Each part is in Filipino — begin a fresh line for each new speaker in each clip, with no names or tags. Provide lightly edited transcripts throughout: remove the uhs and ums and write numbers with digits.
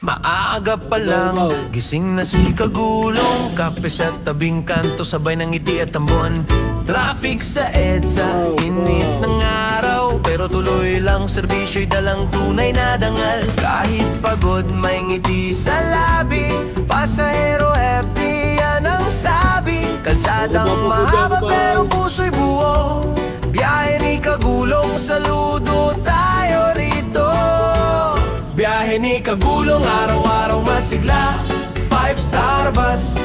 Maaga pa lang, gising na si Kagulong. Kape sa tabing kanto, sabay ng ngiti at tambuhan. Traffic sa EDSA, init ng araw, pero tuloy lang serbisyo'y dalang tunay na dangal. Kahit pagod may ngiti sa labi, pasahero happy, yan ang sabi. Kalsadang mahaba pero puso'y buo, biyahe ni Kagulong, saludo tayo rito. Biyahe ni Kagulong, araw-araw masigla, 5-star bus,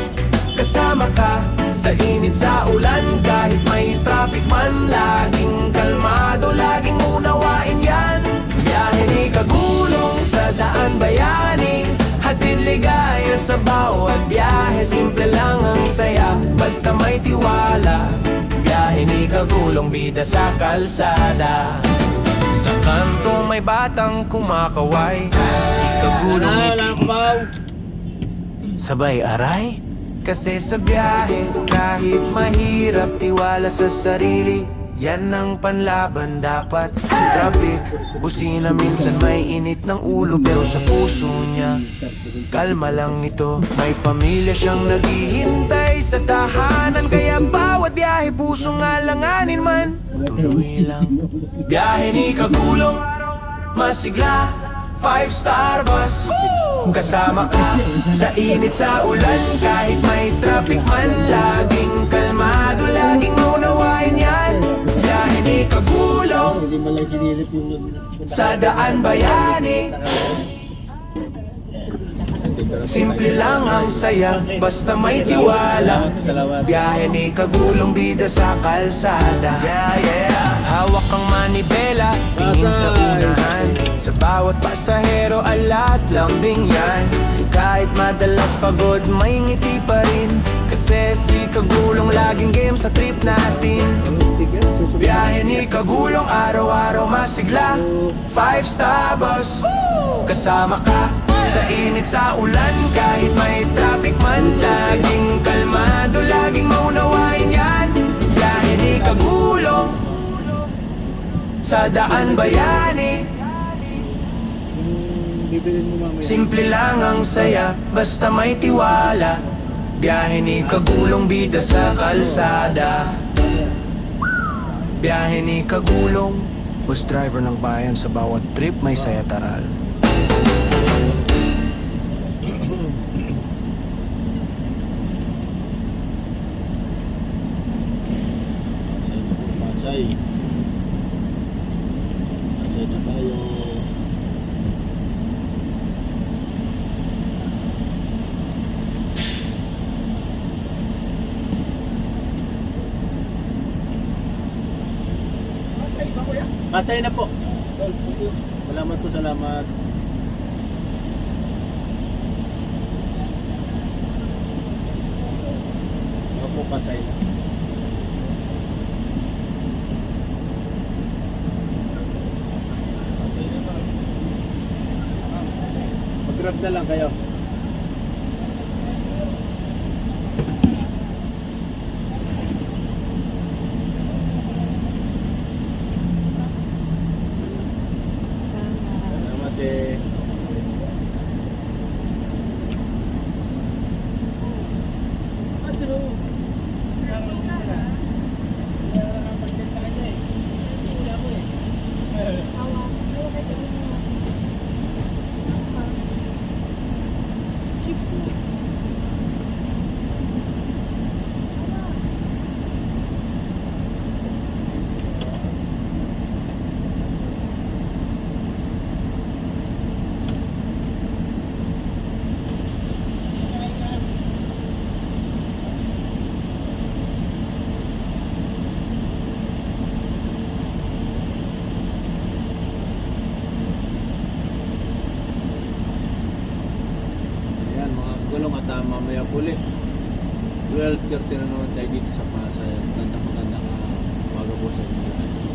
kasama ka sa init sa ulan. Kahit may traffic man, laging kalmado, laging unawain yan. Biyahe ni Kagulong sa daan bayani, hatid ligaya sa bawat biyahe. Simple lang ang saya, basta may tiwala. Biyahe ni Kagulong, bida sa kalsada. Sa kanto may batang kumakaway, si Kagulong sabay aray. Kasi sa biyahe, kahit mahirap, tiwala sa sarili, yan ang panlaban dapat. Traffic, busina, minsan may init ng ulo, pero sa puso niya, kalma lang ito. May pamilya siyang naghihintay sa tahanan, kaya bawat biyahe pusong alanganin man, tuloy lang. Biyahe ni Kagulong, masigla, 5-star bus, kasama ka sa init sa ulan. Kahit may traffic man, laging kalmado, laging unawain yan. Biyahe ni Kagulong sa daan bayani, simple lang ang saya, basta may tiwala. Biyahe ni Kagulong, bida sa kalsada. Hawak ang manibela, tingin sa unahan, sa bawat pasahero alat lambing yan. Kahit madalas pagod, may ngiti pa rin, kasi si Kagulong laging game sa trip natin. Biyahe ni Kagulong, araw-araw masigla, 5-star bus, kasama ka sa init sa ulan. Kahit may traffic man, laging kalmado, laging maunawain yan. Biyahe ni Kagulong sa daan bayani, simple lang ang saya, basta may tiwala. Biyahe ni Kagulong, bida sa kalsada. Biyahe ni Kagulong, bus driver ng bayan, sa bawat trip may saya taral.
Masay na tayo. Masay na po. Salamat po, salamat. Opo, pasay na. Mag-grab na lang kayo. Salamat eh. Gulong at mamaya uli 12:30 na naman tayo dito sa Pasay. Magandang umaga po sa inyo.